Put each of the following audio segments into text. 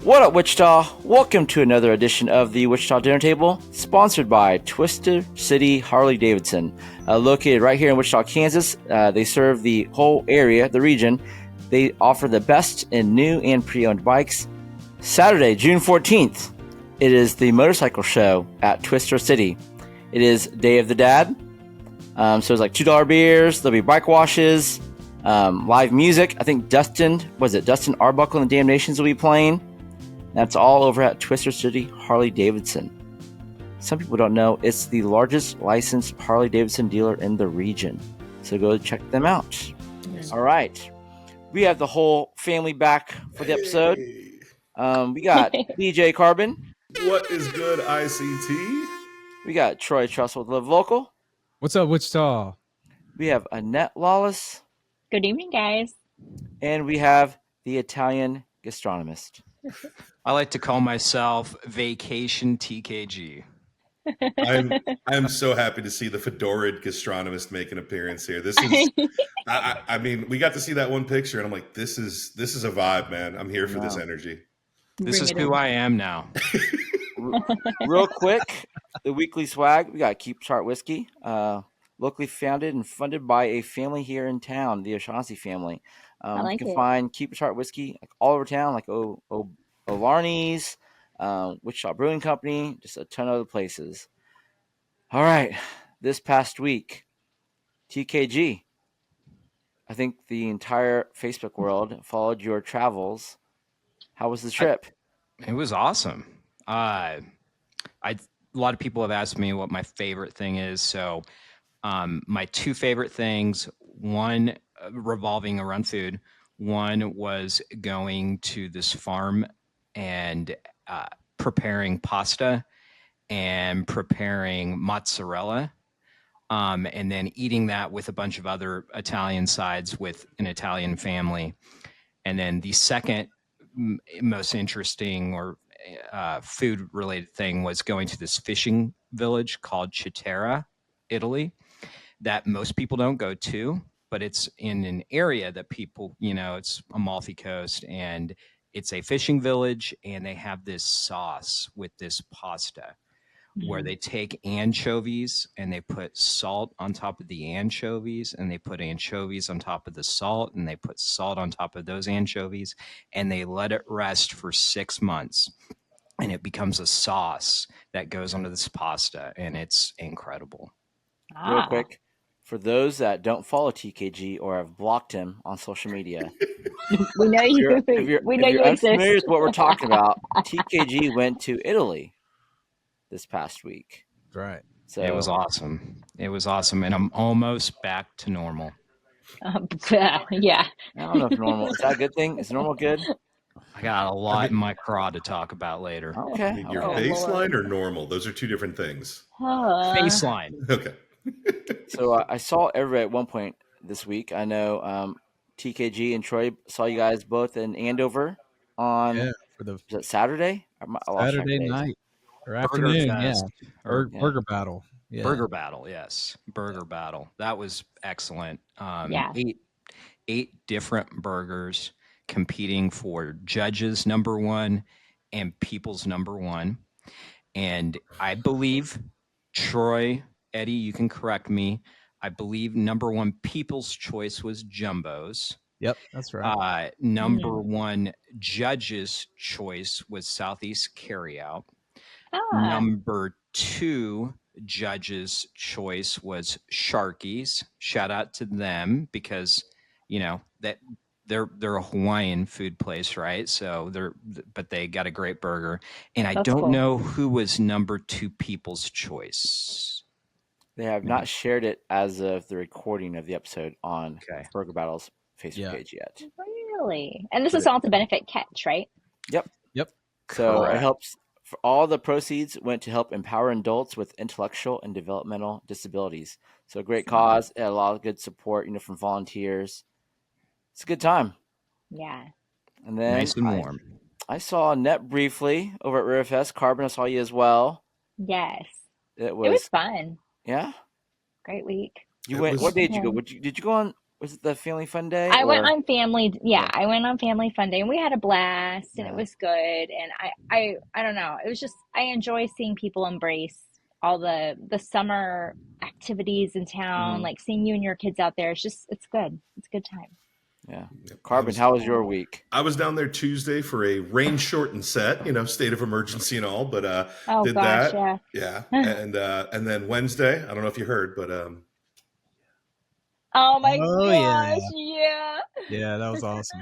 What up, Wichita? Welcome to another edition of the Wichita Dinner Table, sponsored by Twister City Harley-Davidson. Located right here in Wichita, Kansas. They serve the whole area, the region. They offer the best in new and pre-owned bikes. Saturday, June 14th, it is the motorcycle show at Twister City. It is Day of the Dad. So it's like $2 beers. There'll be bike washes, live music. I think Dustin Arbuckle and the Damnations will be playing. That's all over at Twister City Harley-Davidson. Some people don't know it's the largest licensed Harley-Davidson dealer in the region. So go check them out. All right. We have the whole family back for the episode. We got DJ Carbon. What is good, ICT? We got Troy Trussell with Live Local. What's up, Wichita? We have Annette Lawless. Good evening, guys. And we have the Italian gastronomist. I like to call myself Vacation TKG. I'm so happy to see the fedored gastronomist make an appearance here. This is, I mean, we got to see that one picture, and I'm like, this is a vibe, man. I'm here for this energy. This is who I am now. Real quick, the weekly swag. We got Keep Chart Whiskey, locally founded and funded by a family here in town, the O'Shaughnessy family. You can find Keep Chart Whiskey all over town, like O'Larney's, Wichita Brewing Company, just a ton of other places. All right, this past week, TKG. I think the entire Facebook world followed your travels. How was the trip? It was awesome. A lot of people have asked me what my favorite thing is. So my two favorite things, one revolving around food. One was going to this farm and preparing pasta and preparing mozzarella, and then eating that with a bunch of other Italian sides with an Italian family. And then the second most interesting or food related thing was going to this fishing village called Chitera, Italy, that most people don't go to, but it's in an area that people, it's Amalfi Coast, and it's a fishing village, and they have this sauce with this pasta where they take anchovies and they put salt on top of the anchovies, and they put anchovies on top of the salt, and they put salt on top of those anchovies, and they let it rest for 6 months, and it becomes a sauce that goes onto this pasta, and it's incredible. Real quick, for those that don't follow TKG or have blocked him on social media, we know you. We know you exist. Unfamiliar with what we're talking about, TKG went to Italy this past week. Right. So it was awesome. And I'm almost back to normal. Yeah. I don't know if normal is that a good thing. Is normal good? I got a lot in my craw to talk about later. Okay. I mean, your baseline or normal? Those are two different things. Baseline. Okay. So I saw everybody at one point this week. I know TKG and Troy saw you guys both in Andover on was it Saturday? Saturday night or afternoon, Burger Battle. Yeah. Burger Battle, yes. Burger Battle. That was excellent. 8 different burgers competing for judges number 1 and people's number 1. And I believe Troy, Eddie, you can correct me. I believe number 1 people's choice was Jumbo's. Yep, that's right. Number 1 judge's choice was Southeast Carryout. Number 2 judge's choice was Sharky's. Shout out to them because that they're a Hawaiian food place, right? So but they got a great burger. And I don't know who was number 2 people's choice. They have not shared it as of the recording of the episode on Burger Battle's Facebook page yet. Really? And this is all to benefit Catch, right? Yep. So it helps. For all the proceeds went to help empower adults with intellectual and developmental disabilities. So a great cause, a lot of good support, from volunteers. It's a good time. Yeah. And then nice and warm. I saw Annette briefly over at Riverfest. Carbon, I saw you as well. Yes. It was fun. Yeah. Great week. You went. What day did you go? Did you go on? Was it the family fun day? I went Or on family, yeah, I went on family fun day and we had a blast and it yeah. was good. And I don't know. It was just, I enjoy seeing people embrace all the summer activities in town, Hmm. like seeing you and your kids out there. It's just, it's good. It's a good time. Yeah. Yep. Carbon, how was Yeah. your week? I was down there Tuesday for a rain shortened set, state of emergency and all, but Oh did gosh, that. yeah. Yeah. And then Wednesday, I don't know if you heard, but Oh my Oh gosh, yeah, yeah. yeah, that was awesome.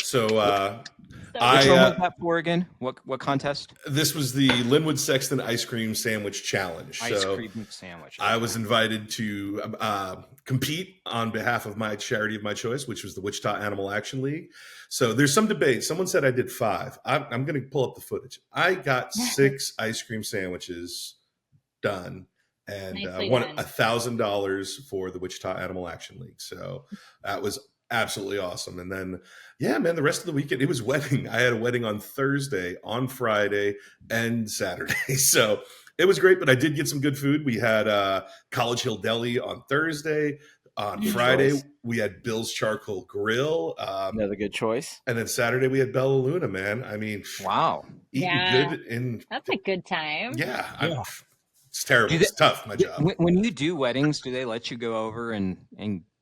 so So Which I one was that for again? What contest? this was the Linwood Sexton Ice Cream Sandwich Challenge. Ice So cream sandwich. I was invited to compete on behalf of my charity of my choice, which was the Wichita Animal Action League. So there's some debate. Someone said I did 5. I'm going to pull up the footage. I got 6 ice cream sandwiches done and nicely won done. $1,000 for the Wichita Animal Action League. So that was absolutely awesome. And then, yeah, man, the rest of the weekend, it was wedding. I had a wedding on Thursday, on Friday, and Saturday. So it was great, but I did get some good food. We had College Hill Deli on Thursday. On Good Friday, choice. we had Bill's Charcoal Grill. Another good choice. And then Saturday, we had Bella Luna, man. I mean, Wow. eating Yeah. good in, That's a good time. yeah, Yeah. it's terrible. Do they- It's tough, my job. When you do weddings, do they let you go over and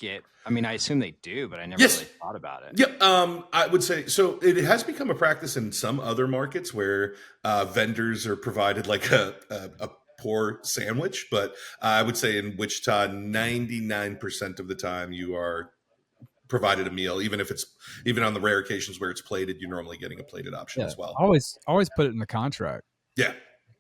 get? I mean, I assume they do, but I never Yes. really thought about it. Yep. I would say so. It has become a practice in some other markets where vendors are provided like a poor sandwich, but I would say in Wichita, 99% of the time you are provided a meal, even on the rare occasions where it's plated, you're normally getting a plated option Yeah, as well. always put it in the contract. Yeah.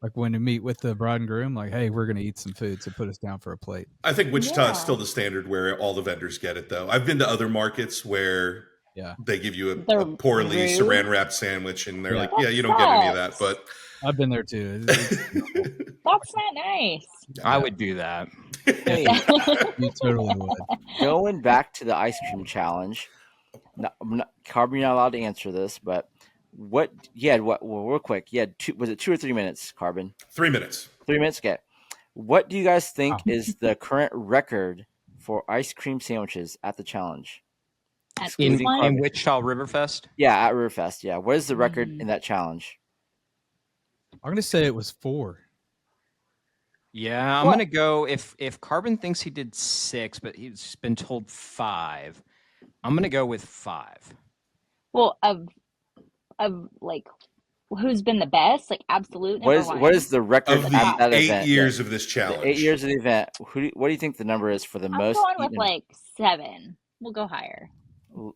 Like when you meet with the bride and groom, like, hey, we're gonna eat some food, so put us down for a plate. I think Wichita Yeah. is still the standard where all the vendors get it, though. I've been to other markets where Yeah, they give you a They're poorly rude. saran wrapped sandwich, and they're Yeah. like, "Yeah, you don't get any of that." Sucks. But I've been there too. That's not nice. I would do that. Hey, You totally would. going back to the ice cream challenge. Carbon, you're not allowed to answer this, but what? Well, real quick. Was it 2 or 3 minutes, Carbon? 3 minutes. 3 minutes. Okay. What do you guys think Wow. is the current record for ice cream sandwiches at the challenge? At Excluding this one, Carbon. In Wichita Riverfest? Yeah, at Riverfest. Yeah. What is the record Mhm. in that challenge? I'm gonna say it was 4. Yeah, I'm Well- gonna go if Carbon thinks he did 6, but he's been told 5. I'm gonna go with 5. well, of like who's been the best, like absolute What number is one. what is the record Of at the that 8 event? years of this challenge. The 8 years of the event. What do you think the number is for the I'm most? going with eaten? like 7. We'll go higher.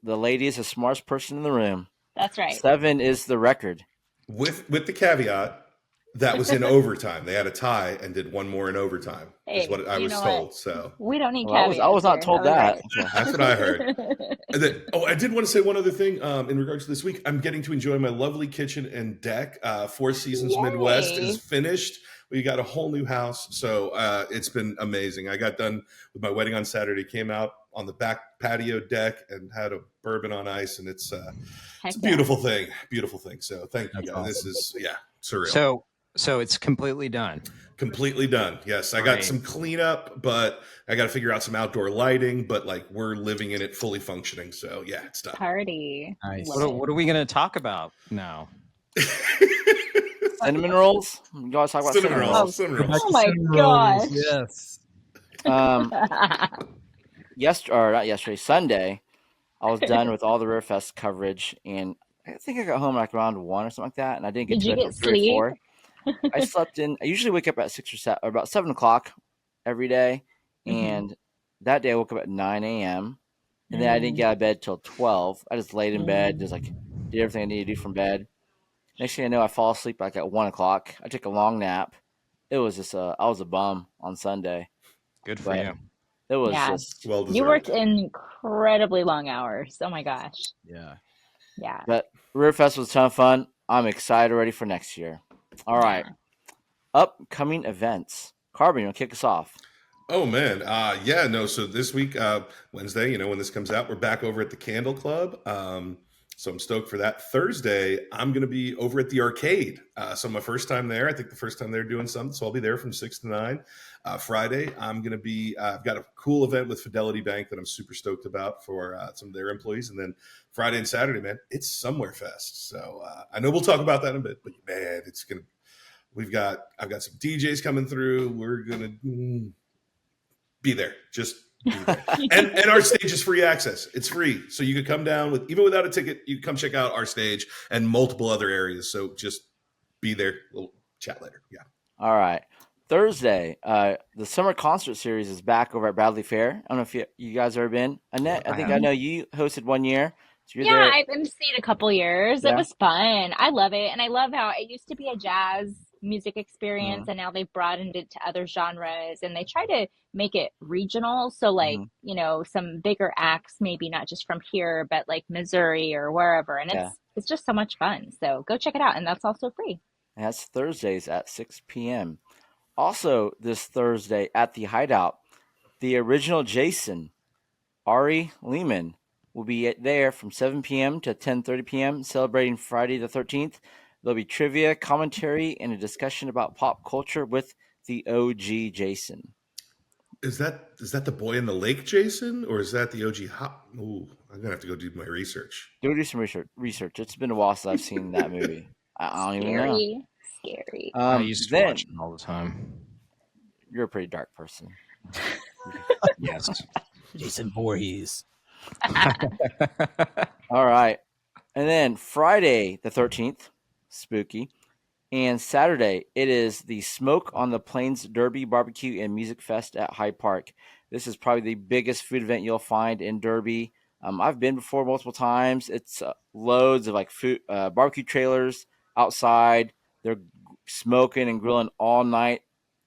The lady is the smartest person in the room. That's right. 7 is the record. With the caveat that was in overtime. They had a tie and did one more in overtime. Is Hey, what I you was know told. what? So We don't need Well, I was not caveats told here. that. Okay. that's what I heard. And then, I did want to say one other thing in regards to this week. I'm getting to enjoy my lovely kitchen and deck. Four Seasons Yay. Midwest is finished. We got a whole new house, so it's been amazing. I got done with my wedding on Saturday. Came out on the back patio deck and had a bourbon on ice, and it's a Heck beautiful thing. Beautiful thing. So thank you That's guys. This is surreal. So it's completely done. Completely done. Yes, I got Great. some cleanup, but I got to figure out some outdoor lighting. But like we're living in it, fully functioning. So yeah, it's yeah. done. Party. Nice. Love What are we gonna talk about now? Cinnamon rolls? You guys talk about Cinnamon cinnamon rolls. rolls. Cinnamon Go back rolls. to Oh my cinnamon gosh. rolls, yes. Not yesterday, Sunday, I was done with all the Riverfest coverage, and I think I got home like around 1 or something like that, and I didn't get Did to you bed get till 3 or sleep? 4. I slept in. I usually wake up at 6 or 7, or about 7 o'clock every day, and that day I woke up at 9 a.m. and then I didn't get out of bed till 12. I just laid in bed, just like did everything I needed to do from bed. Next thing I know, I fall asleep like at 1 o'clock. I took a long nap. It was just I was a bum on Sunday. Good for But you. it was Yeah. just. Well deserved. You worked incredibly long hours. Oh my gosh. Yeah. Yeah. But Riverfest was a ton of fun. I'm excited already for next year. All right. Upcoming events. Carbon, you want to kick us off? Oh man, So this week, Wednesday, when this comes out, we're back over at the Candle Club. So I'm stoked for that. Thursday, I'm going to be over at the arcade. So my first time there. I think the first time they're doing something. So I'll be there from 6 to 9. Friday, I'm going to be, I've got a cool event with Fidelity Bank that I'm super stoked about for some of their employees. And then Friday and Saturday, man, it's Somewhere Fest. So I know we'll talk about that in a bit, but man, it's going to, I've got some DJs coming through. We're going to be there. Just be there. And our stage is free access. It's free. So you could come down with, even without a ticket, you can come check out our stage and multiple other areas. So just be there. We'll chat later. Yeah. All right. Thursday, the summer concert series is back over at Bradley Fair. I don't know if you guys ever been. Annette, I know you hosted one year. So you're there. I've emceed a couple years. Yeah. It was fun. I love it. And I love how it used to be a jazz music experience and now they've broadened it to other genres and they try to make it regional. So like, some bigger acts, maybe not just from here, but like Missouri or wherever. And it's just so much fun. So go check it out. And that's also free. And that's Thursdays at 6 p.m. Also this Thursday at the Hideout, the original Jason, Ari Lehman, will be there from 7 p.m. to 10:30 p.m. celebrating Friday the 13th. There'll be trivia, commentary, and a discussion about pop culture with the OG Jason. Is that the boy in the lake, Jason, or is that the OG hop? Ooh, I'm gonna have to go do my research. Go do some research. It's been a while since I've seen that movie. I don't even know. Scary. I used to watch it all the time. You're a pretty dark person. Yes. Jason Voorhees. All right. And then Friday the 13th, spooky. And Saturday, it is the Smoke on the Plains Derby Barbecue and Music Fest at Hyde Park. This is probably the biggest food event you'll find in Derby. I've been before multiple times. It's loads of like food, barbecue trailers outside. They're smoking and grilling all night.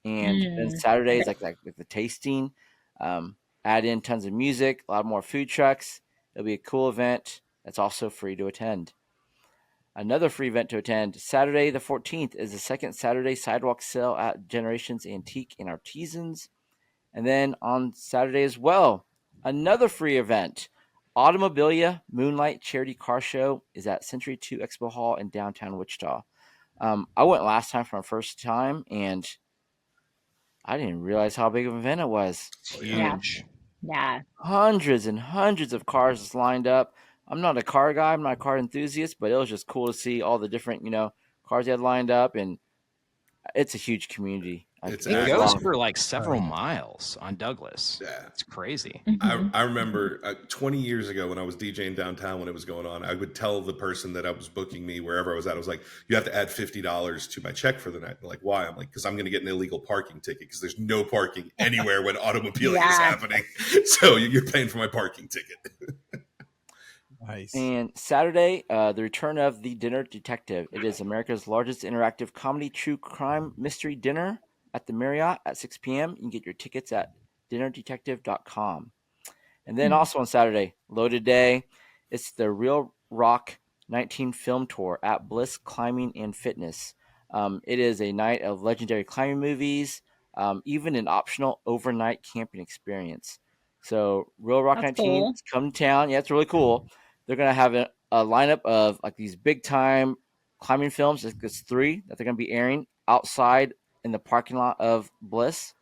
And then Saturday is like the tasting. Add in tons of music, a lot more food trucks. It'll be a cool event that's also free to attend. Another free event to attend, Saturday the 14th, is the second Saturday sidewalk sale at Generations Antique and Artisans. And then on Saturday as well, another free event, Automobilia Moonlight Charity Car Show is at Century 2 Expo Hall in downtown Wichita. I went last time for my first time, and I didn't realize how big of an event it was. Huge. Yeah. Hundreds and hundreds of cars lined up. I'm not a car guy. I'm not a car enthusiast, but it was just cool to see all the different, cars they had lined up, and it's a huge community. It goes for like several miles on Douglas. Yeah. It's crazy. I remember 20 years ago when I was DJing downtown when it was going on, I would tell the person that I was booking me wherever I was at, I was like, you have to add $50 to my check for the night. They're like, why? I'm like, because I'm going to get an illegal parking ticket because there's no parking anywhere when Automobilia is happening. So you're paying for my parking ticket. Nice. And Saturday, the return of The Dinner Detective. It is America's largest interactive comedy true crime mystery dinner at the Marriott at 6 p.m. You can get your tickets at dinnerdetective.com. And then also on Saturday, loaded day, it's the Real Rock 19 Film Tour at Bliss Climbing and Fitness. It is a night of legendary climbing movies, even an optional overnight camping experience. So Real Rock That's 19 cool. come to town. Yeah, it's really cool. They're going to have a lineup of like these big time climbing films. It's 3 that they're going to be airing outside in the parking lot of Bliss.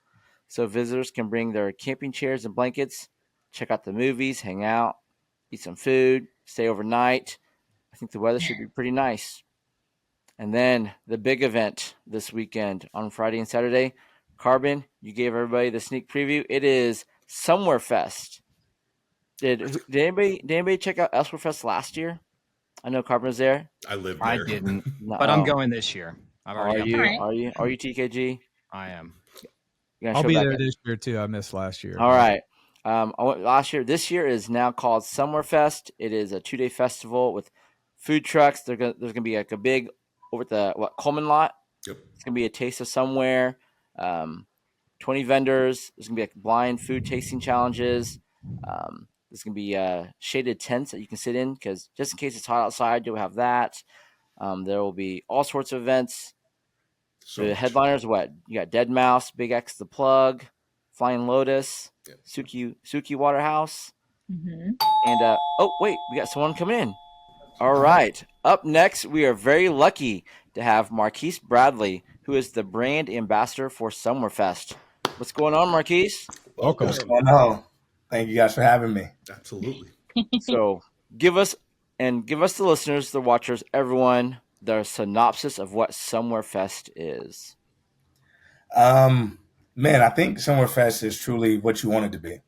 So visitors can bring their camping chairs and blankets, check out the movies, hang out, eat some food, stay overnight. I think the weather should be pretty nice. And then the big event this weekend on Friday and Saturday, Carbon, you gave everybody the sneak preview. It is Somewhere Fest. Did anybody check out Elsewhere Fest last year? I know Carbon was there. I lived there. I didn't, No. but I'm going this year. I've Are already you? Alright. Are you TKG? I am. You gonna I'll show be back there up? this year too. I missed last year. All right. I went last year. This year is now called Somewhere Fest. It is a 2-day festival with food trucks. There's gonna be like a big over at the Coleman lot. Yep. It's gonna be a taste of somewhere. 20 vendors. There's gonna be like blind food tasting challenges. There's gonna be shaded tents that you can sit in because just in case it's hot outside, you'll have that. There will be all sorts of events. So The much. headliners, what? You got Dead Mouse, Big X the Plug, Flying Lotus, Yep. Suki Waterhouse, Mm-hmm. and oh wait, we got someone coming in. All right. Up next, we are very lucky to have Marquis Bradley, who is the brand ambassador for Summerfest. What's going on, Marquis? Welcome. What's going on? Thank you guys for having me. Absolutely. So give us the listeners, the watchers, everyone, the synopsis of what Summerfest is. Man, I think Summerfest is truly what you want it to be.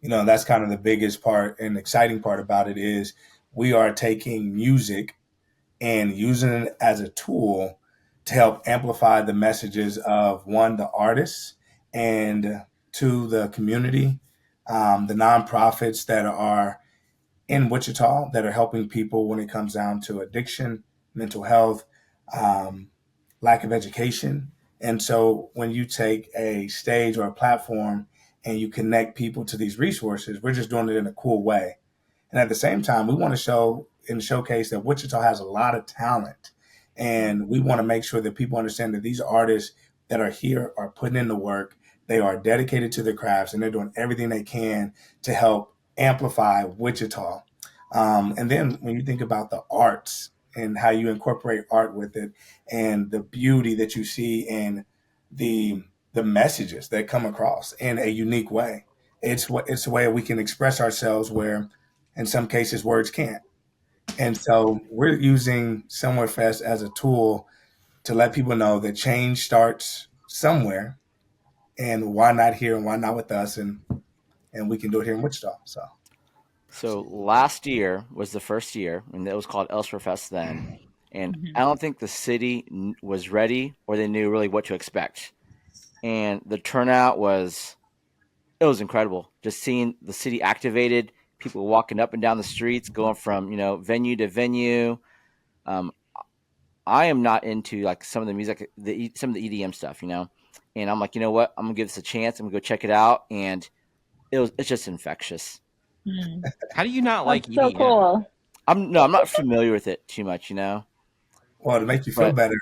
That's kind of the biggest part and exciting part about it is we are taking music and using it as a tool to help amplify the messages of one, the artists, and two, the community, the nonprofits that are in Wichita that are helping people when it comes down to addiction, mental health, um, lack of education. And so when you take a stage or a platform and you connect people to these resources, we're just doing it in a cool way. And at the same time, we want to show and showcase that Wichita has a lot of talent. And we want to make sure that people understand that these artists that are here are putting in the work. They are dedicated to their crafts and they're doing everything they can to help amplify Wichita. And then when you think about the arts and how you incorporate art with it and the beauty that you see in the messages that come across in a unique way, it's a way we can express ourselves where in some cases words can't. And so we're using Summerfest as a tool to let people know that change starts somewhere and why not here and why not with us and we can do it here in Wichita. So last year was the first year, and it was called Elsperfest then. And I don't think the city was ready or they knew really what to expect. And the turnout was incredible. Just seeing the city activated, people walking up and down the streets, going from venue to venue. I am not into like some of the music, some of the EDM stuff, And I'm like, you know what? I'm gonna give this a chance. I'm gonna go check it out, and it's just infectious. How do you not like That's so EDM? cool. I'm not familiar with it too much, Well, to make you feel better,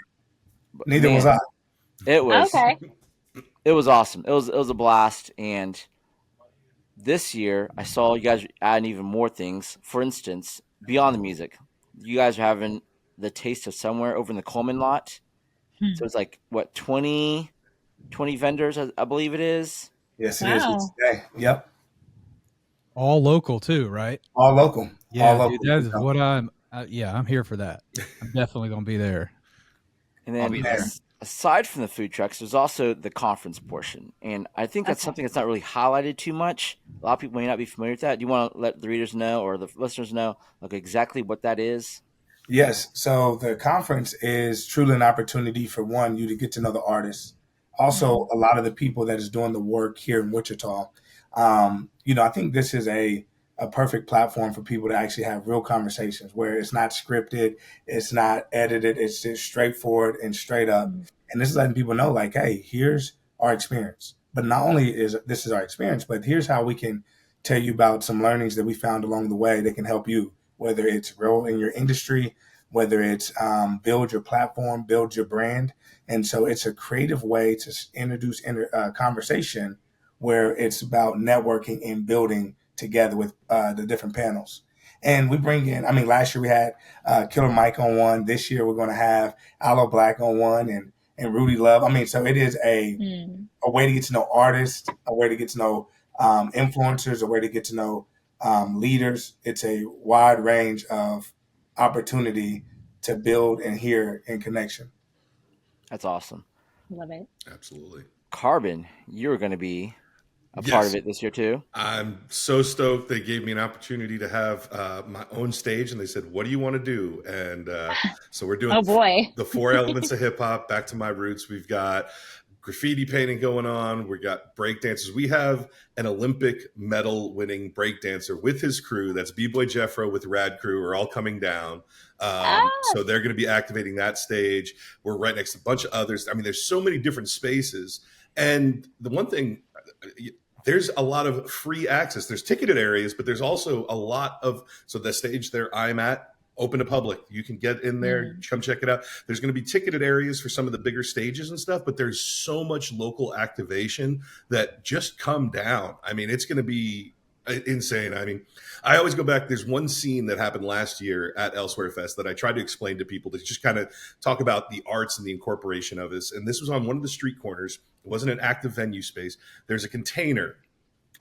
neither man, was I. It was Okay. it was awesome. It was a blast, and this year I saw you guys adding even more things. For instance, beyond the music, you guys are having the Taste of Somewhere over in the Coleman lot. So it's like what 20 vendors, I believe it is. Yes, it is. It's today. Yep. All local too, right? All local. Yeah, All dude, local. that is what I'm here for that. I'm definitely going to be there. And I'll then be there. aside from the food trucks, there's also the conference portion. And I think that's something that's not really highlighted too much. A lot of people may not be familiar with that. Do you want to let the readers know or the listeners know exactly what that is? Yes. So the conference is truly an opportunity for one, you to get to know the artists. Also, a lot of the people that is doing the work here in Wichita. I think this is a perfect platform for people to actually have real conversations where it's not scripted, it's not edited, it's just straightforward and straight up. And this is letting people know, like, hey, here's our experience. But not only is this is our experience, but here's how we can tell you about some learnings that we found along the way that can help you, whether it's real in your industry, whether it's build your platform, build your brand. And so it's a creative way to introduce conversation where it's about networking and building together with the different panels. And we bring in, last year we had Killer Mike on one. This year we're going to have Aloe Black on one and Rudy Love. So it is a way to get to know artists, a way to get to know influencers, a way to get to know leaders. It's a wide range of opportunity to build and hear in connection. That's awesome. Love it. Absolutely. Carbon, you're going to be a Yes. part of it this year too. I'm so stoked. They gave me an opportunity to have my own stage, and they said, "What do you want to do?" And so we're doing Oh boy. the four elements of hip hop. Back to my roots. We've got graffiti painting going on. We got break dancers. We have an Olympic medal winning break dancer with his crew. That's B-Boy Jeffro with Rad Crew are all coming down. So they're going to be activating that stage. We're right next to a bunch of others. There's so many different spaces. And the one thing, there's a lot of free access. There's ticketed areas, but there's also a lot of, so the stage there I'm at, open to public. You can get in there, come check it out. There's going to be ticketed areas for some of the bigger stages and stuff, but there's so much local activation that just come down. It's going to be insane. I mean, I always go back. There's one scene that happened last year at Elsewhere Fest that I tried to explain to people to just kind of talk about the arts and the incorporation of this. And this was on one of the street corners. It wasn't an active venue space. There's a container.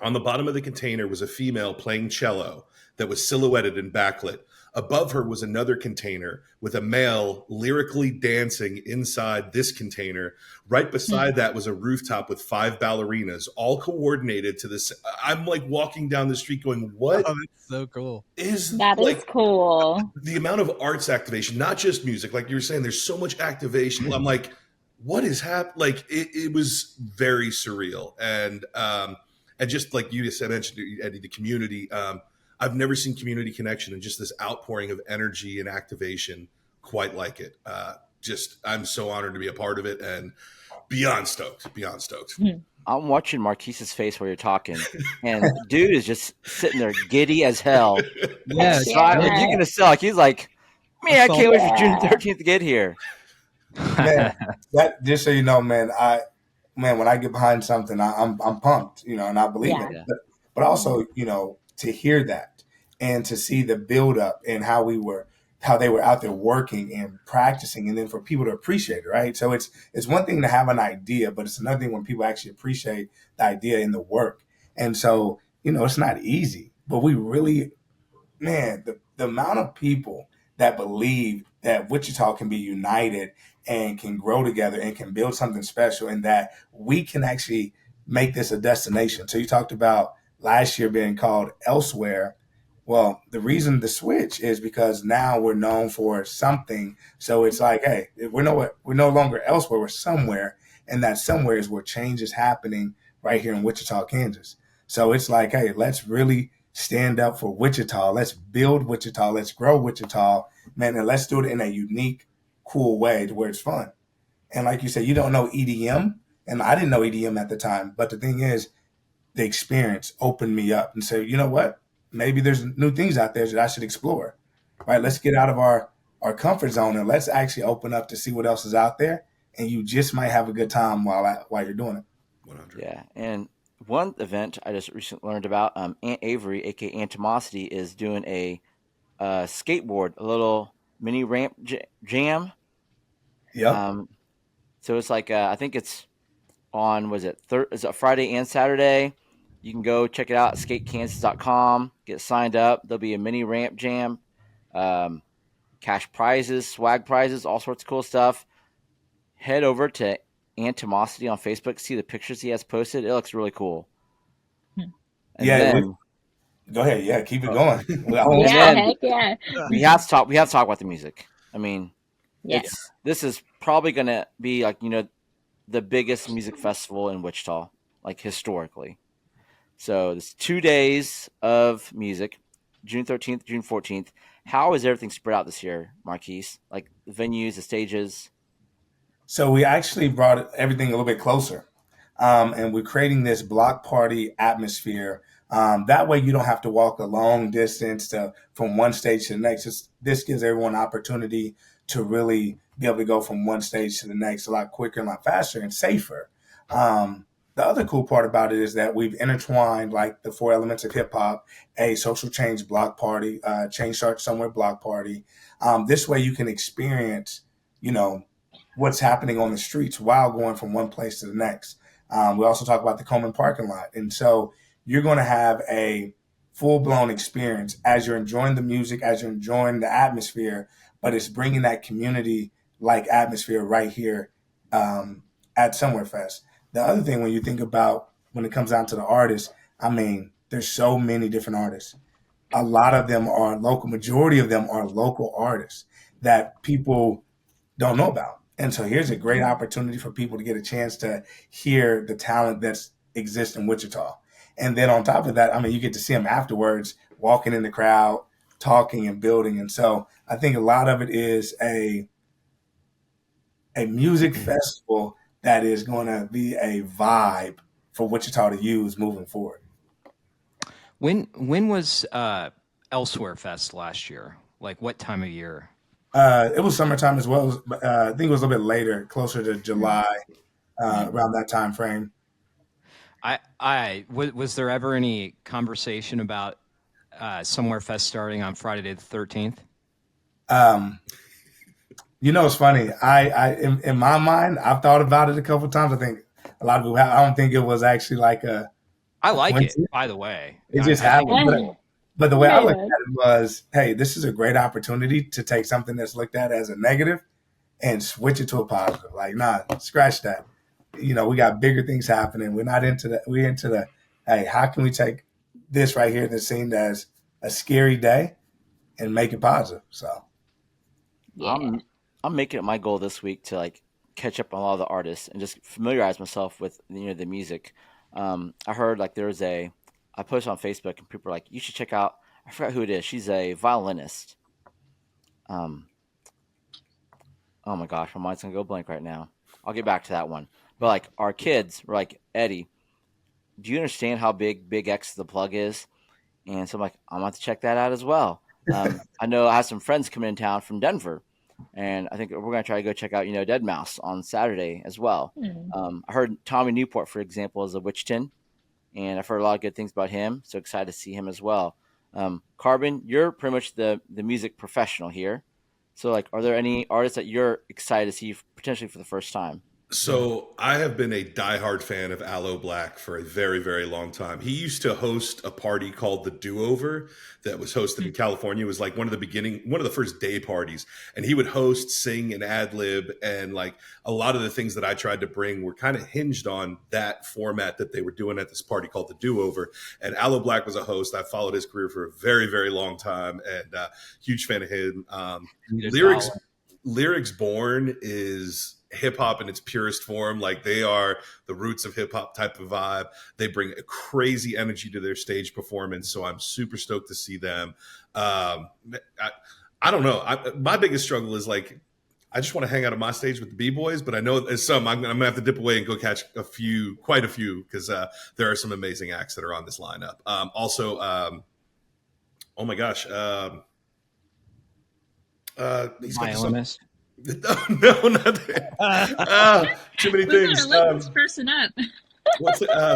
On the bottom of the container was a female playing cello that was silhouetted and backlit. Above her was another container with a male lyrically dancing inside this container. Right beside that was a rooftop with 5 ballerinas, all coordinated to this. I'm like walking down the street going, what? Oh, that's so cool. That is cool. The amount of arts activation, not just music, like you were saying, there's so much activation. I'm like, what is happening? Like it was very surreal. And just like you just mentioned, Eddie, the community, I've never seen community connection and just this outpouring of energy and activation quite like it. I'm so honored to be a part of it and beyond stoked. I'm watching Marquise's face while you're talking, and dude is just sitting there giddy as hell. Yeah, Like, you can tell, like he's like, man, I can't wait for June 13th to get here. Man, that just so you know, man, when I get behind something, I'm pumped, and I believe it. But also, to hear that and to see the build up and how they were out there working and practicing, and then for people to appreciate it, right? So it's one thing to have an idea, but it's another thing when people actually appreciate the idea and the work. And so, it's not easy, but we really, man, the amount of people that believe that Wichita can be united and can grow together and can build something special, and that we can actually make this a destination. So you talked about last year being called Elsewhere. Well, the reason the switch is because now we're known for something. So it's like, hey, we're no longer elsewhere, we're somewhere. And that somewhere is where change is happening right here in Wichita, Kansas. So it's like, hey, let's really stand up for Wichita. Let's build Wichita. Let's grow Wichita, man. And let's do it in a unique, cool way to where it's fun. And like you said, you don't know EDM. And I didn't know EDM at the time. But the thing is, the experience opened me up and said, you know what? Maybe there's new things out there that I should explore, right? Let's get out of our comfort zone and let's actually open up to see what else is out there. And you just might have a good time while you're doing it. 100. Yeah. And one event I just recently learned about, Aunt Avery, aka Antimosity, is doing a skateboard, a little mini ramp jam. Yeah. So it's like, I think it's on, is it Friday and Saturday? You can go check it out at skatekansas.com, get signed up. There'll be a mini ramp jam, cash prizes, swag prizes, all sorts of cool stuff. Head over to Antimosity on Facebook, see the pictures he has posted. It looks really cool. Go ahead. Yeah, keep it going. Heck yeah. We have to talk about the music. I mean, this is probably going to be like, the biggest music festival in Wichita, like historically. So it's 2 days of music, June 13th, June 14th. How is everything spread out this year, Marquis? Like the venues, the stages? So we actually brought everything a little bit closer. And we're creating this block party atmosphere. That way you don't have to walk a long distance from one stage to the next. This gives everyone an opportunity to really be able to go from one stage to the next a lot quicker and a lot faster and safer. The other cool part about it is that we've intertwined like the 4 elements of hip hop, a social change block party, change starts somewhere block party. This way you can experience, what's happening on the streets while going from one place to the next. We also talk about the Coleman parking lot. And so you're going to have a full-blown experience as you're enjoying the music, as you're enjoying the atmosphere, but it's bringing that community-like atmosphere right here at Somewhere Fest. The other thing, when you think about when it comes down to the artists, I mean, there's so many different artists. A lot of them are local. Majority of them are local artists that people don't know about. And so here's a great opportunity for people to get a chance to hear the talent that exists in Wichita. And then on top of that, I mean, you get to see them afterwards, walking in the crowd, talking and building. And so I think a lot of it is a music festival that is going to be a vibe for Wichita to use moving forward. When was Elsewhere Fest last year? Like what time of year? It was summertime as well. I think it was a little bit later, closer to July, around that time frame. Was there ever any conversation about Somewhere Fest starting on Friday the 13th? It's funny. In my mind, I've thought about it a couple of times. I think a lot of people have. I don't think it was actually like I like it, by the way. It just happened. But the way I looked at it was, hey, this is a great opportunity to take something that's looked at as a negative and switch it to a positive. Like, nah, scratch that. We got bigger things happening. We're not into that. We're into the, hey, how can we take this right here that's seen as a scary day and make it positive? So, yeah. I'm making it my goal this week to like catch up on a lot of the artists and just familiarize myself with the music. I heard like I posted on Facebook and people were like, you should check out, I forgot who it is. She's a violinist. Oh my gosh, my mind's gonna go blank right now. I'll get back to that one. But like our kids were like, Eddie, do you understand how big Big X the Plug is? And so I'm like, I'm gonna have to check that out as well. I know I have some friends coming in town from Denver, and I think we're gonna try to go check out Deadmau5 on Saturday as well. I heard Tommy Newport, for example, is a Wichita, and I've heard a lot of good things about him. So excited to see him as well. Carbon, you're pretty much the music professional here. So like, are there any artists that you're excited to see potentially for the first time? So I have been a diehard fan of Aloe Black for a very, very long time. He used to host a party called the Do-Over that was hosted in California. It was like one of the first day parties. And he would host, sing, and ad-lib. And like a lot of the things that I tried to bring were kind of hinged on that format that they were doing at this party called the Do-Over. And Aloe Black was a host. I followed his career for a very, very long time, and huge fan of him. Lyrics Born is hip hop in its purest form. Like, they are the roots of hip hop type of vibe. They bring a crazy energy to their stage performance. So I'm super stoked to see them. I don't know. My biggest struggle is like, I just want to hang out on my stage with the B-boys, but I know there's some I'm going to have to dip away and go catch quite a few, because there are some amazing acts that are on this lineup. Oh my gosh. He's got Violinist. No, not that. Too many things. Look this person up.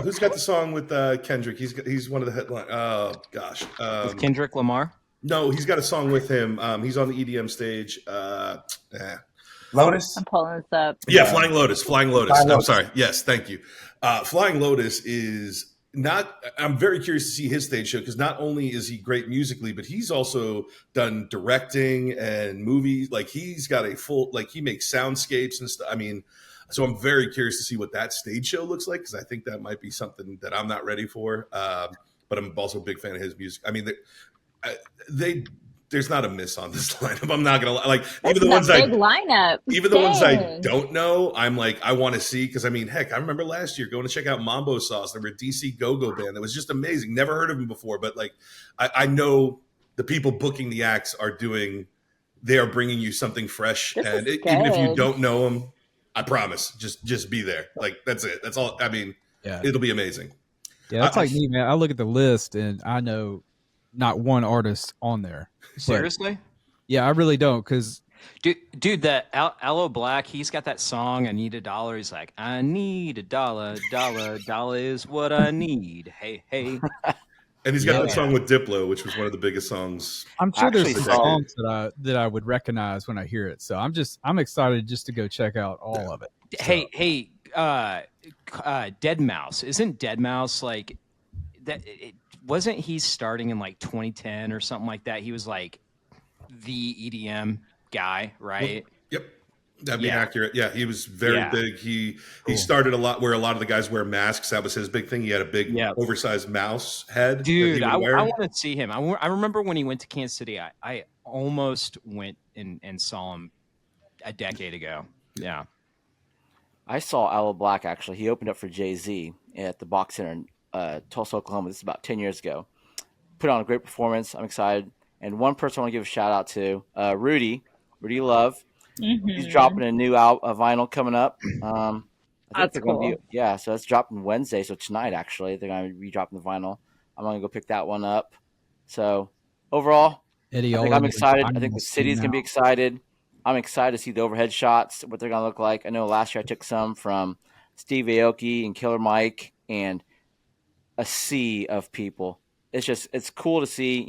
Who's got the song with Kendrick? He's one of the headline. Oh gosh, With Kendrick Lamar. No, he's got a song with him. He's on the EDM stage. Lotus. I'm pulling this up. Yeah, Flying Lotus. Flying Lotus. I'm sorry. Yes, thank you. Flying Lotus is not. I'm very curious to see his stage show, because not only is he great musically, but he's also done directing and movies. Like, he's got a full, like, he makes soundscapes and stuff. I mean, so I'm very curious to see what that stage show looks like, because I think that might be something that I'm not ready for. But I'm also a big fan of his music. I mean, there's not a miss on this lineup. I'm not gonna like, even the ones the ones I don't know, I'm like, I want to see, because I mean, heck, I remember last year going to check out Mambo Sauce. They were a DC go-go band that was just amazing. Never heard of them before, but like, I know the people booking the acts they are bringing you something fresh, and even if you don't know them, I promise, just be there. Like, that's it. That's all. I mean, It'll be amazing. Yeah, that's like me, man. I look at the list and I know not one artist on there. Seriously? Yeah, I really don't, because dude, that Aloe Black, he's got that song, I Need a Dollar. He's like, I need a dollar, dollar is what I need. Hey. And he's got that song with Diplo, which was one of the biggest songs. I'm sure there's songs that I would recognize when I hear it. So I'm excited just to go check out all of it. So. Hey, Deadmau5. Isn't Deadmau5 like that? Wasn't he starting in like 2010 or something like that? He was like the EDM guy, right? Yep. That'd be accurate. Yeah, he was very big. He started a lot where a lot of the guys wear masks. That was his big thing. He had a big oversized mouse head. Dude, I want to see him. I remember when he went to Kansas City, I almost went and saw him a decade ago. Yeah. I saw Aloe Black, actually. He opened up for Jay-Z at the Box Center in Tulsa, Oklahoma. This is about 10 years ago. Put on a great performance. I'm excited. And one person I want to give a shout out to, Rudy Love. Mm-hmm. He's dropping a new vinyl coming up. That's cool. So that's dropping Wednesday. So tonight, actually, they're going to be dropping the vinyl. I'm going to go pick that one up. So overall, Eddie, I'm excited. I think the city's going to be excited. I'm excited to see the overhead shots, what they're going to look like. I know last year I took some from Steve Aoki and Killer Mike, and a sea of people. It's cool to see,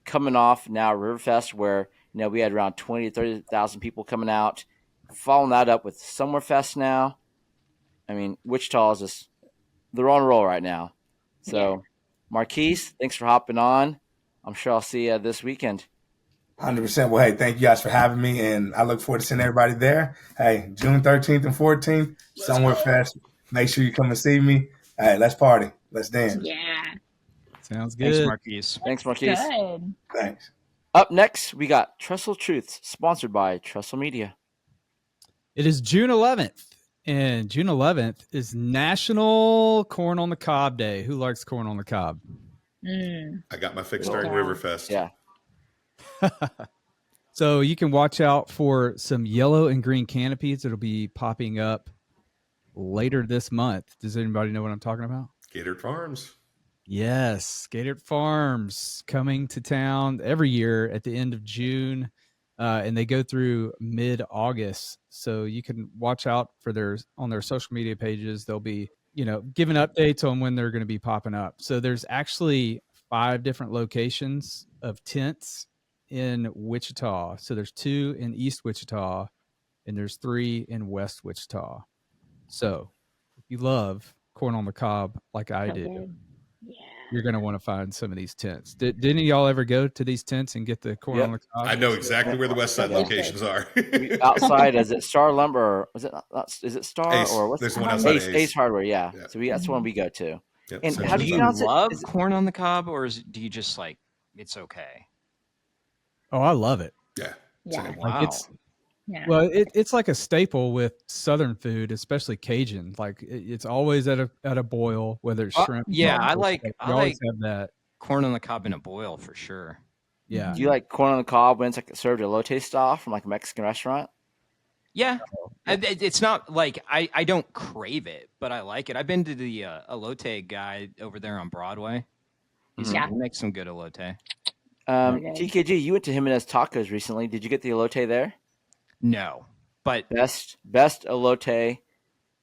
coming off now Riverfest where, we had around 20 to 30,000 people coming out, following that up with Summerfest now. I mean, Wichita is just, they're on a roll right now. So, Marquis, thanks for hopping on. I'm sure I'll see you this weekend. 100%. Well, hey, thank you guys for having me, and I look forward to seeing everybody there. Hey, June 13th and 14th, Summerfest. Make sure you come and see me. Hey, let's party. Let's dance. Yeah. Sounds good. Thanks, Marquis. Thanks, Marquis. Good. Thanks. Up next, we got Trestle Truths, sponsored by Trestle Media. It is June 11th, and June 11th is National Corn on the Cob Day. Who likes corn on the cob? I got my fix during Riverfest. Yeah. So you can watch out for some yellow and green canopies that'll be popping up later this month. Does anybody know what I'm talking about? Gaeddert Farms. Yes, Gaeddert Farms coming to town every year at the end of June, and they go through mid-August. So you can watch out for on their social media pages. They'll be, giving updates on when they're going to be popping up. So there's actually 5 different locations of tents in Wichita. So there's 2 in East Wichita, and there's 3 in West Wichita. So if you love corn on the cob like I do, you're going to want to find some of these tents. Did any of y'all ever go to these tents and get the corn on the cob? I know exactly where the West Side locations are. Outside, is it Star Lumber? Or is it Star Ace. or what's There's the one outside Ace. Ace Hardware? Yeah. So that's one we go to. Yep. And So how do Do you you pronounce love it? corn on the cob, or do you just like it's okay? Oh, I love it. Yeah. Yeah. Same. Like Wow. Well, it's like a staple with Southern food, especially Cajun. Like it's always at a boil, whether it's shrimp. yeah, I lobster, like- you I always like- have that. Corn on the cob in a boil for sure. Yeah. Do you like corn on the cob when it's like served elote style from like a Mexican restaurant? Yeah, it's not like I don't crave it, but I like it. I've been to the elote guy over there on Broadway. He makes some good elote. TKG, you went to Jimenez Tacos recently. Did you get the elote there? No, but Best elote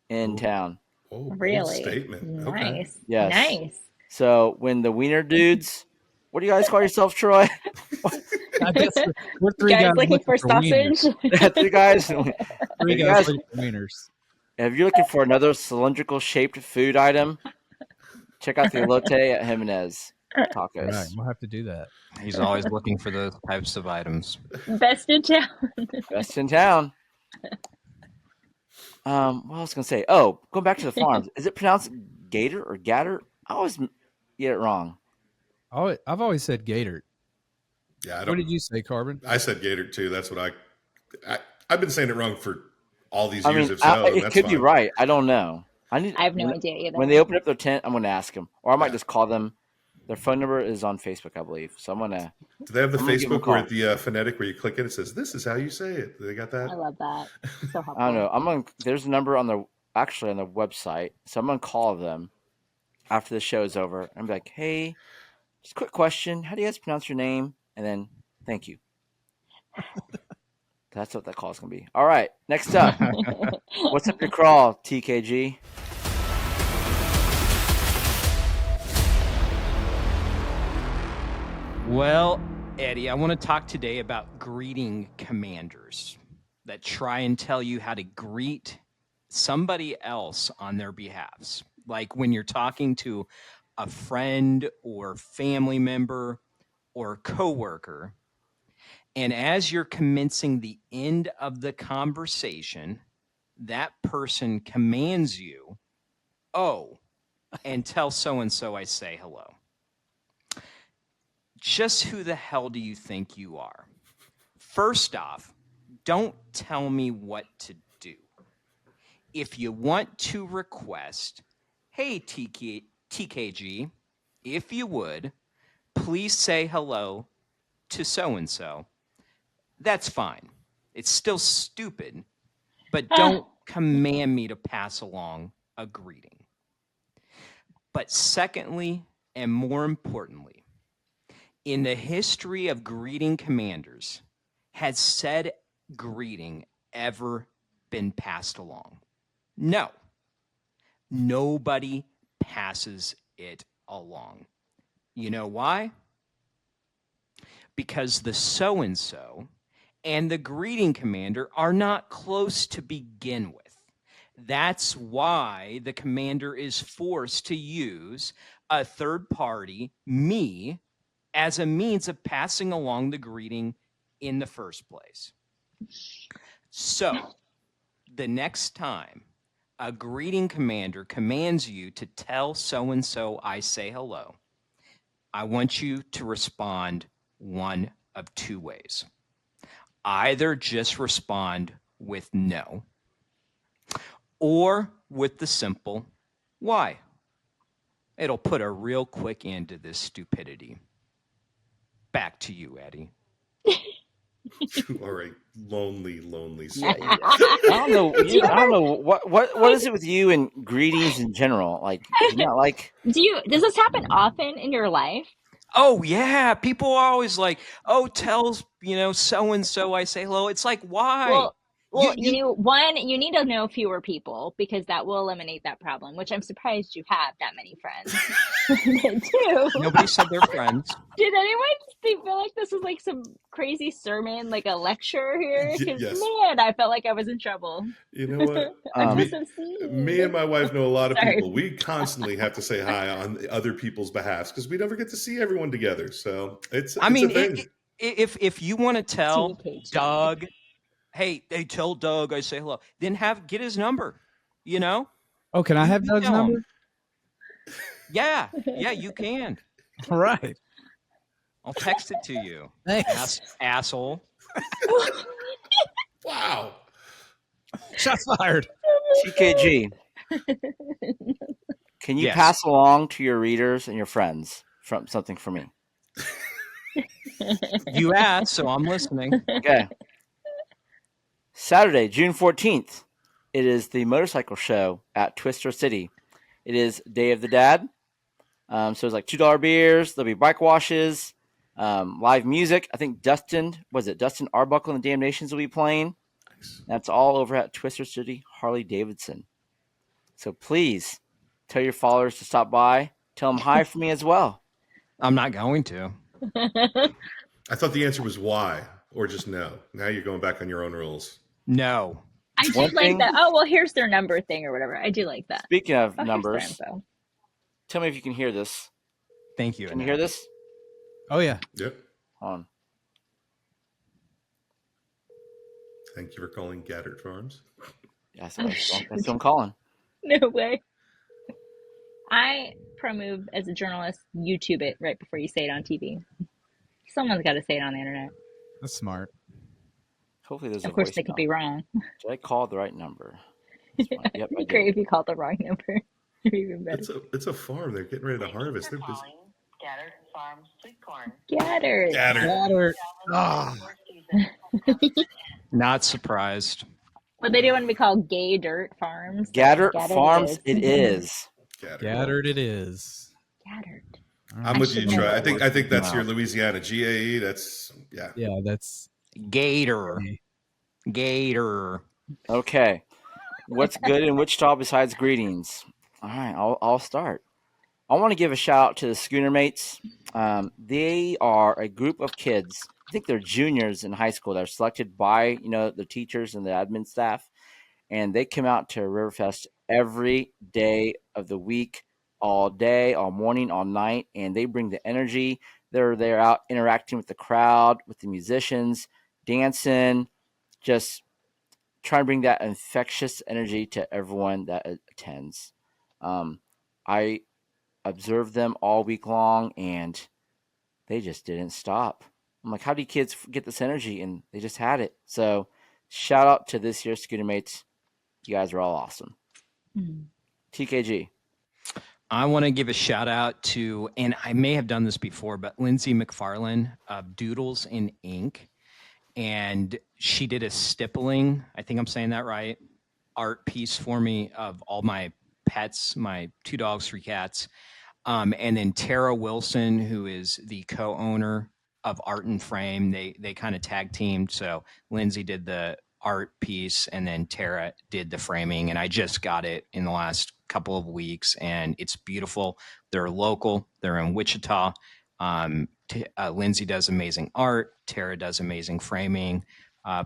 in town. Oh, bold Really? statement. Okay. Nice. Yes. Nice. So when the wiener dudes, what do you guys call yourself, Troy? I guess we're 3 Guys guys looking for wieners. sausage. 3 guys. 3 You guys guys- looking for wieners. If you're looking for another cylindrical shaped food item, check out the elote at Jimenez Tacos. Right, we'll have to do that. he's always looking for those types of items. Best in town. Best in town. What I was gonna say? Oh, going back to the farms. Is it pronounced Gator or Gatter? I always get it wrong. I've always said Gaeddert. Yeah. What did you say, Carbon? I said Gaeddert too. That's what I've been saying it wrong for all these I years. mean, If so, it that's could be fine. right. I don't know. I have no idea either. When they open up their tent, I'm gonna ask them, or I might just call them. Their phone number is on Facebook, I believe. So I'm gonna. Do they have the I'm gonna give 'em a Facebook where call. the phonetic where you click it, it says this is how you say it? They got that? I love that. So helpful. I don't know. There's a number on the website, so I'm gonna call them after the show is over and be like, "Hey, just a quick question. How do you guys pronounce your name?" And then, thank you. That's what that call is gonna be. All right. Next up, what's up your crawl, TKG? Well, Eddie, I want to talk today about greeting commanders that try and tell you how to greet somebody else on their behalfs. Like when you're talking to a friend or family member or coworker, and as you're commencing the end of the conversation, that person commands you, "Oh, and tell so-and-so I say hello." Just who the hell do you think you are? First off, don't tell me what to do. If you want to request, "Hey, TKG, if you would, please say hello to so-and-so," that's fine. It's still stupid, but don't command me to pass along a greeting. But secondly, and more importantly, in the history of greeting commanders, has said greeting ever been passed along? No. Nobody passes it along. You know why? Because the so-and-so and the greeting commander are not close to begin with. That's why the commander is forced to use a third party, me, as a means of passing along the greeting in the first place. So, the next time a greeting commander commands you to tell so-and-so I say hello, I want you to respond one of two ways. Either just respond with no, or with the simple why. It'll put a real quick end to this stupidity. Back to you, Eddie. You are a lonely soul. I don't know. What is it with you and greetings in general? Like, do you not like? Does this happen often in your life? Oh yeah, people are always like, "Oh, tells so and so I say hello." It's like, why? Well, you need to know fewer people because that will eliminate that problem, which I'm surprised you have that many friends. Two, Nobody said they're friends. did anyone feel like this was like some crazy sermon, like a lecture here? Because Yes. man, I felt like I was in trouble. You know what? I'm just obscene. Me and my wife know a lot of Sorry. people. We constantly have to say hi on other people's behalfs because we never get to see everyone together. So it's a thing. If you want to tell TKG. Doug, hey, tell Doug I say hello, then get his number. Oh, can I have Doug's tell him. number? Yeah, you can. All right. I'll text it to you. Thanks. Asshole. Wow. Shots fired. TKG. Can you Yes. pass along to your readers and your friends something for me? You asked, so I'm listening. Okay. Saturday, June 14th. It is the motorcycle show at Twister City. It is Day of the Dad. So it's like $2 beers. There'll be bike washes, live music. I think Dustin Arbuckle and the Damnations will be playing. Nice. That's all over at Twister City Harley-Davidson. So please tell your followers to stop by. Tell them hi for me as well. I'm not going to. I thought the answer was why or just no. Now you're going back on your own rules. No. I One did like thing- that. Oh, well, here's their number thing or whatever. I do like that. Speaking of Oh, here's numbers, their info. tell me if you can hear this. Thank you. Can you hear this? Oh, yeah. Yep. Hold on. Thank you for calling Gaeddert Farms. Yeah, that's what I'm calling. No way. I pro-move as a journalist, YouTube it right before you say it on TV. Someone's got to say it on the internet. That's smart. Hopefully there's Of a course, they could be voicemail. wrong. Did I call the right number? Yep, It'd I be did. great if you called the wrong number. Even better. It's a farm. They're getting ready to harvest. They're busy. Gaeddert Farms Sweet Corn. Gaeddert. Gaeddert. Not surprised. But they do want to be called Gaeddert Farms. Gaeddert Gaeddert Farms, it it is. Gathered it is. Gaeddert. I'm with you, should know Troy. that. I think that's Wow. your Louisiana GAE. That's yeah. Yeah, that's Gator. Okay. What's good in Wichita besides greetings? All right, I'll start. I want to give a shout out to the Schooner Mates. They are a group of kids. I think they're juniors in high school. They're selected by the teachers and the admin staff, and they come out to Riverfest every day of the week, all day, all morning, all night, and they bring the energy. They're out interacting with the crowd, with the musicians, dancing, just trying to bring that infectious energy to everyone that attends. I observed them all week long, and they just didn't stop. I'm like, how do you kids get this energy? And they just had it. So shout out to this year's Scooter Mates. You guys are all awesome. TKG. I want to give a shout out to, and I may have done this before, but Lindsay McFarlane of Doodles in Ink. And she did a stippling, I think I'm saying that right, art piece for me of all my pets, my 2 dogs, 3 cats. And then Tara Wilson, who is the co-owner of Art and Frame, they kind of tag teamed. So Lindsay did the art piece, and then Tara did the framing. And I just got it in the last couple of weeks, and it's beautiful. They're local. They're in Wichita. Lindsay does amazing art. Tara does amazing framing.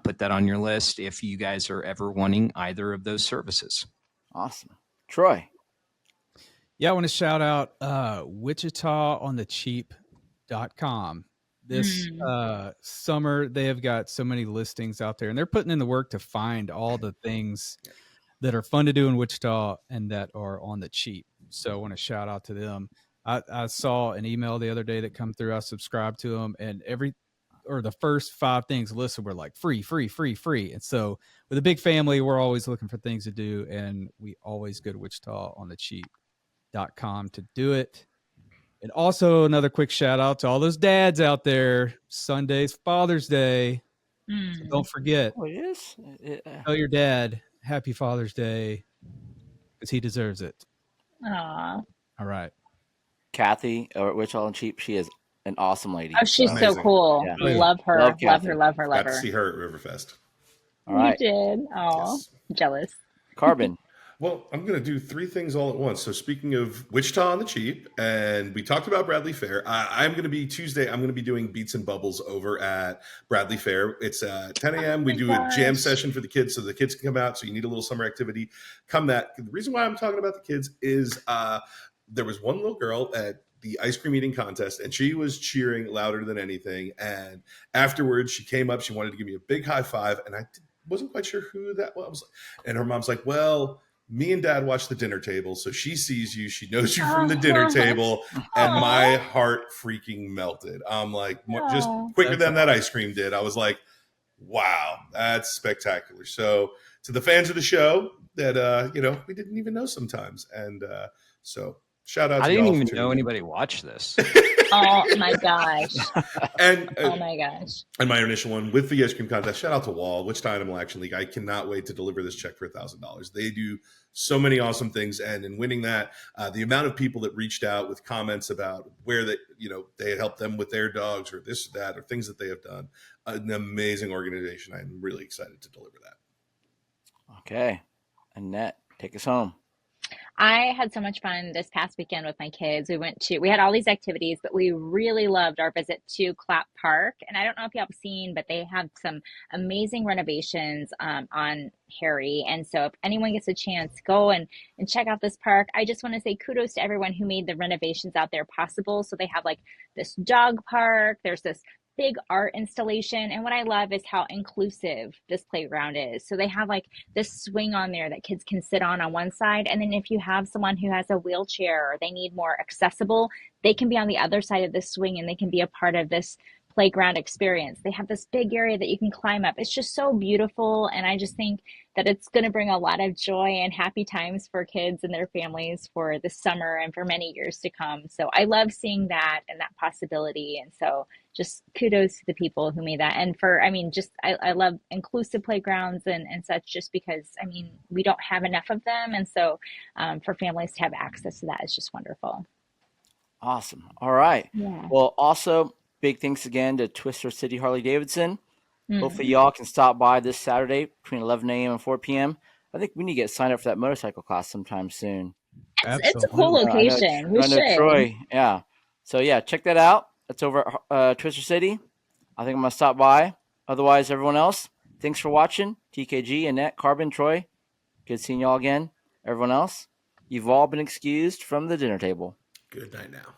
Put that on your list if you guys are ever wanting either of those services. Awesome. Troy. Yeah, I want to shout out WichitaOnTheCheap.com. This summer, they have got so many listings out there, and they're putting in the work to find all the things that are fun to do in Wichita and that are on the cheap. So I want to shout out to them. I saw an email the other day that come through. I subscribed to them, and the first 5 things listed were like free. And so with a big family, we're always looking for things to do, and we always go to WichitaOnTheCheap.com to do it. And also another quick shout out to all those dads out there. Sunday's Father's Day. So don't forget. Oh, it is? Tell your dad Happy Father's Day because he deserves it. Aw. All right. Kathy or Wichita and Cheap, she is an awesome lady. Oh, she's so Amazing. cool. Yeah. We love her. Love Love Kathy. her, love her, love Got to her. see her at Riverfest. All right. You did. Oh, Yes. jealous. Carbon. Well, I'm going to do 3 things all at once. So speaking of Wichita on the cheap, and we talked about Bradley Fair, I'm going to be Tuesday. I'm going to be doing Beats and Bubbles over at Bradley Fair. It's 10 a.m. We do a jam session for the kids so the kids can come out. So you need a little summer activity. The reason why I'm talking about the kids is there was one little girl at the ice cream eating contest, and she was cheering louder than anything. And afterwards, she came up. She wanted to give me a big high five, and I wasn't quite sure who that was. And her mom's like, well, me and dad watch the dinner table, so she sees you. She knows you from the dinner table, and my heart freaking melted. I'm like, just quicker than that ice cream did. I was like, wow, that's spectacular. So to the fans of the show that, we didn't even know sometimes. And so shout out to I didn't y'all even for know tuning in. anybody watched this. Oh my gosh. And Oh my gosh. and my initial one with the ice cream contest, shout out to Wall, Wichita Animal Action League. I cannot wait to deliver this check for $1,000. They do so many awesome things, and in winning that, the amount of people that reached out with comments about where they had helped them with their dogs or this or that or things that they have done, an amazing organization. I'm really excited to deliver that. Okay. Annette, take us home. I had so much fun this past weekend with my kids. We had all these activities, but we really loved our visit to Clapp Park. And I don't know if y'all have seen, but they have some amazing renovations on Harry. And so if anyone gets a chance, go and check out this park. I just want to say kudos to everyone who made the renovations out there possible. So they have like this dog park. There's this big art installation, and what I love is how inclusive this playground is. So they have like this swing on there that kids can sit on one side, and then if you have someone who has a wheelchair or they need more accessible, they can be on the other side of the swing and they can be a part of this playground experience. They have this big area that you can climb up. It's just so beautiful, and I just think that it's going to bring a lot of joy and happy times for kids and their families for the summer and for many years to come. So I love seeing that and that possibility. And so just kudos to the people who made that. And I love inclusive playgrounds and such, just because, we don't have enough of them. And so for families to have access to that is just wonderful. Awesome. All right. Yeah. Well, also, big thanks again to Twister City Harley-Davidson. Hopefully y'all can stop by this Saturday between 11 a.m. and 4 p.m. I think we need to get signed up for that motorcycle class sometime soon. It's a cool location. We should. Troy. Yeah. So, yeah, check that out. That's over at Twister City. I think I'm going to stop by. Otherwise, everyone else, thanks for watching. TKG, Annette, Carbon, Troy. Good seeing y'all again. Everyone else, you've all been excused from the dinner table. Good night now.